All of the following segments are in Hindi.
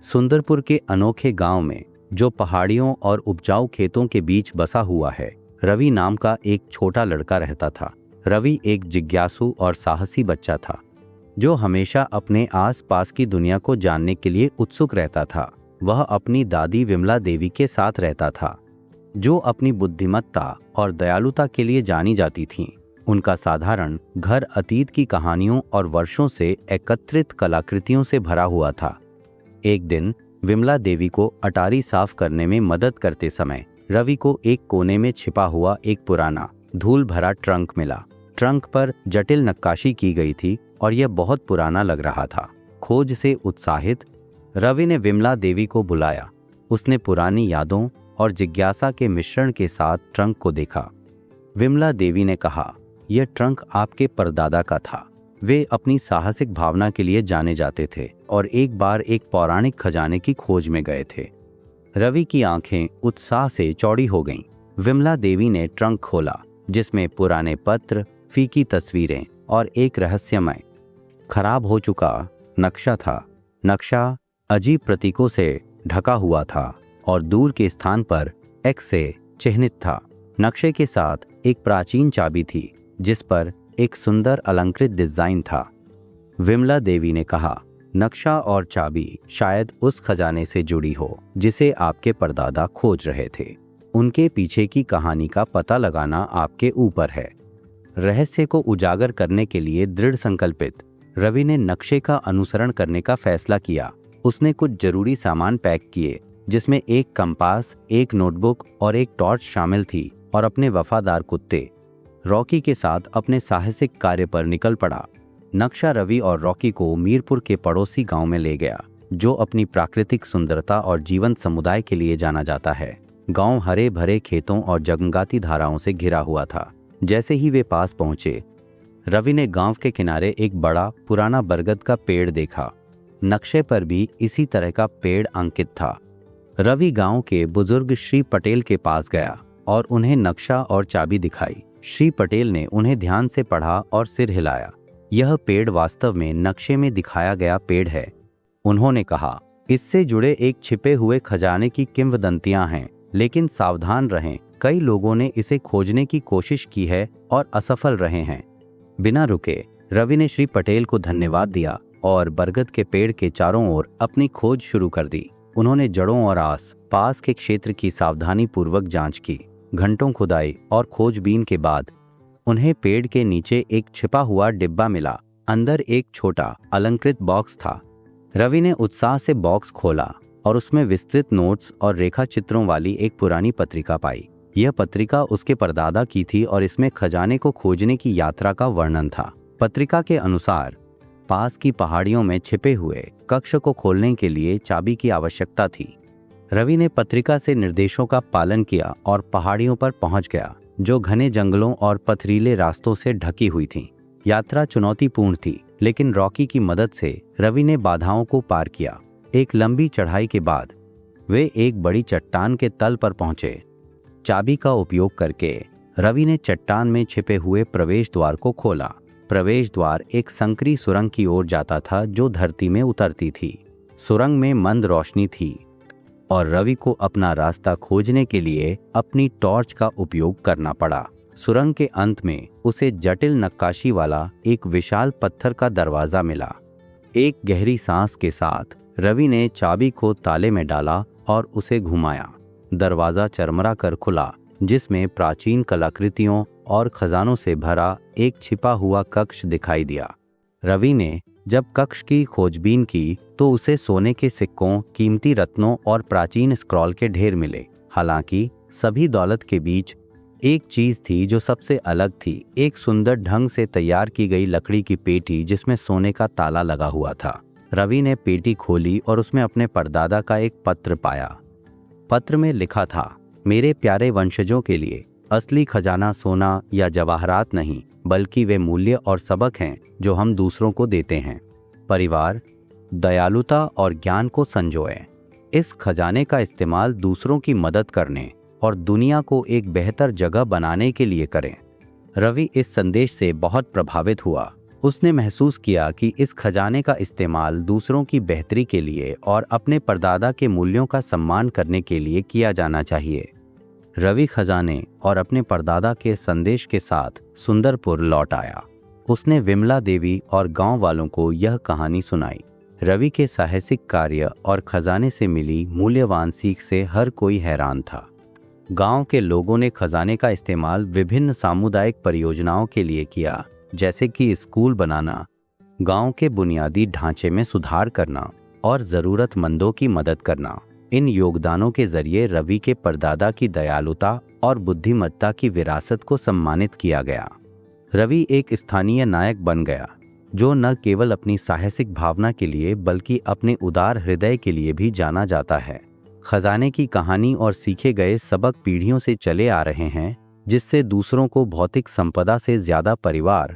सुंदरपुर के अनोखे गांव में, जो पहाड़ियों और उपजाऊ खेतों के बीच बसा हुआ है, रवि नाम का एक छोटा लड़का रहता था। रवि एक जिज्ञासु और साहसी बच्चा था, जो हमेशा अपने आसपास की दुनिया को जानने के लिए उत्सुक रहता था। वह अपनी दादी विमला देवी के साथ रहता था, जो अपनी बुद्धिमत्ता और दयालुता के लिए जानी जाती थीं। उनका साधारण घर अतीत की कहानियों और वर्षों से एकत्रित कलाकृतियों से भरा हुआ था। एक दिन विमला देवी को अटारी साफ करने में मदद करते समय रवि को एक कोने में छिपा हुआ एक पुराना धूल भरा ट्रंक मिला। ट्रंक पर जटिल नक्काशी की गई थी और यह बहुत पुराना लग रहा था। खोज से उत्साहित रवि ने विमला देवी को बुलाया। उसने पुरानी यादों और जिज्ञासा के मिश्रण के साथ ट्रंक को देखा। विमला देवी ने कहा, यह ट्रंक आपके परदादा का था। वे अपनी साहसिक भावना के लिए जाने जाते थे और एक बार एक पौराणिक खजाने की खोज में गए थे। रवि की आंखें उत्साह से चौड़ी हो गईं। विमला देवी ने ट्रंक खोला, जिसमें पुराने पत्र, फीकी तस्वीरें और एक रहस्यमय, खराब हो चुका नक्शा था। नक्शा अजीब प्रतीकों से ढका हुआ था और दूर के स्थान पर एक्स से चिह्नित था। नक्शे के साथ एक प्राचीन चाबी थी, जिस पर एक सुंदर अलंकृत डिजाइन था। विमला देवी ने कहा, नक्शा और चाबी शायद उस खजाने से जुड़ी हो जिसे आपके परदादा खोज रहे थे। उनके पीछे की कहानी का पता लगाना आपके ऊपर है। रहस्य को उजागर करने के लिए दृढ़ संकल्पित रवि ने नक्शे का अनुसरण करने का फैसला किया। उसने कुछ जरूरी सामान पैक किए, जिसमें एक कंपास, एक नोटबुक और एक टॉर्च शामिल थी, और अपने वफादार कुत्ते रॉकी के साथ अपने साहसिक कार्य पर निकल पड़ा। नक्शा रवि और रॉकी को मीरपुर के पड़ोसी गांव में ले गया, जो अपनी प्राकृतिक सुंदरता और जीवंत समुदाय के लिए जाना जाता है। गांव हरे भरे खेतों और जगमगाती धाराओं से घिरा हुआ था। जैसे ही वे पास पहुंचे, रवि ने गांव के किनारे एक बड़ा पुराना बरगद का पेड़ देखा। नक्शे पर भी इसी तरह का पेड़ अंकित था। रवि गांव के बुजुर्ग श्री पटेल के पास गया और उन्हें नक्शा और चाबी दिखाई। श्री पटेल ने उन्हें ध्यान से पढ़ा और सिर हिलाया। यह पेड़ वास्तव में नक्शे में दिखाया गया पेड़ है। उन्होंने कहा, इससे जुड़े एक छिपे हुए खजाने की किंवदंतियां हैं, लेकिन सावधान रहें, कई लोगों ने इसे खोजने की कोशिश की है और असफल रहे हैं। बिना रुके रवि ने श्री पटेल को धन्यवाद दिया और बरगद के पेड़ के चारों ओर अपनी खोज शुरू कर दी। उन्होंने जड़ों और आस पास के क्षेत्र की सावधानी पूर्वक जांच की। घंटों खुदाई और खोजबीन के बाद उन्हें पेड़ के नीचे एक छिपा हुआ डिब्बा मिला। अंदर एक छोटा अलंकृत बॉक्स था। रवि ने उत्साह से बॉक्स खोला और उसमें विस्तृत नोट्स और रेखा चित्रों वाली एक पुरानी पत्रिका पाई। यह पत्रिका उसके परदादा की थी और इसमें खजाने को खोजने की यात्रा का वर्णन था। पत्रिका के अनुसार पास की पहाड़ियों में छिपे हुए कक्ष को खोलने के लिए चाबी की आवश्यकता थी। रवि ने पत्रिका से निर्देशों का पालन किया और पहाड़ियों पर पहुंच गया, जो घने जंगलों और पथरीले रास्तों से ढकी हुई थीं। यात्रा चुनौतीपूर्ण थी, लेकिन रॉकी की मदद से रवि ने बाधाओं को पार किया। एक लंबी चढ़ाई के बाद वे एक बड़ी चट्टान के तल पर पहुंचे। चाबी का उपयोग करके रवि ने चट्टान में छिपे हुए प्रवेश द्वार को खोला। प्रवेश द्वार एक संकरी सुरंग की ओर जाता था, जो धरती में उतरती थी। सुरंग में मंद रोशनी थी और रवि को अपना रास्ता खोजने के लिए अपनी टॉर्च का उपयोग करना पड़ा। सुरंग के अंत में उसे जटिल नक्काशी वाला एक विशाल पत्थर का दरवाजा मिला। एक गहरी सांस के साथ रवि ने चाबी को ताले में डाला और उसे घुमाया। दरवाजा चरमरा कर खुला, जिसमें प्राचीन कलाकृतियों और खजानों से भरा एक छिपा हुआ कक्ष दिखाई दिया। रवि ने जब कक्ष की खोजबीन की तो उसे सोने के सिक्कों, कीमती रत्नों और प्राचीन स्क्रॉल के ढेर मिले। हालांकि सभी दौलत के बीच एक चीज थी जो सबसे अलग थी, एक सुंदर ढंग से तैयार की गई लकड़ी की पेटी, जिसमें सोने का ताला लगा हुआ था। रवि ने पेटी खोली और उसमें अपने परदादा का एक पत्र पाया। पत्र में लिखा था, मेरे प्यारे वंशजों के लिए असली खजाना सोना या जवाहरात नहीं, बल्कि वे मूल्य और सबक हैं जो हम दूसरों को देते हैं। परिवार, दयालुता और ज्ञान को संजोए। इस खजाने का इस्तेमाल दूसरों की मदद करने और दुनिया को एक बेहतर जगह बनाने के लिए करें। रवि इस संदेश से बहुत प्रभावित हुआ। उसने महसूस किया कि इस खजाने का इस्तेमाल दूसरों की बेहतरी के लिए और अपने परदादा के मूल्यों का सम्मान करने के लिए किया जाना चाहिए। रवि खजाने और अपने परदादा के संदेश के साथ सुंदरपुर लौट आया। उसने विमला देवी और गांव वालों को यह कहानी सुनाई। रवि के साहसिक कार्य और खजाने से मिली मूल्यवान सीख से हर कोई हैरान था। गांव के लोगों ने खजाने का इस्तेमाल विभिन्न सामुदायिक परियोजनाओं के लिए किया, जैसे कि स्कूल बनाना, गांव के बुनियादी ढांचे में सुधार करना और जरूरतमंदों की मदद करना। इन योगदानों के जरिए रवि के परदादा की दयालुता और बुद्धिमत्ता की विरासत को सम्मानित किया गया। रवि एक स्थानीय नायक बन गया, जो न केवल अपनी साहसिक भावना के लिए बल्कि अपने उदार हृदय के लिए भी जाना जाता है। खजाने की कहानी और सीखे गए सबक पीढ़ियों से चले आ रहे हैं, जिससे दूसरों को भौतिक संपदा से ज्यादा परिवार,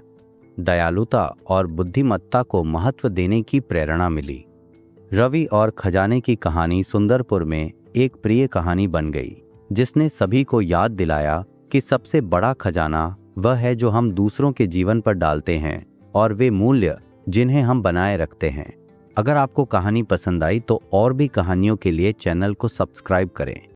दयालुता और बुद्धिमत्ता को महत्व देने की प्रेरणा मिली। रवि और खजाने की कहानी सुंदरपुर में एक प्रिय कहानी बन गई, जिसने सभी को याद दिलाया कि सबसे बड़ा खजाना वह है जो हम दूसरों के जीवन पर डालते हैं और वे मूल्य जिन्हें हम बनाए रखते हैं। अगर आपको कहानी पसंद आई तो और भी कहानियों के लिए चैनल को सब्सक्राइब करें।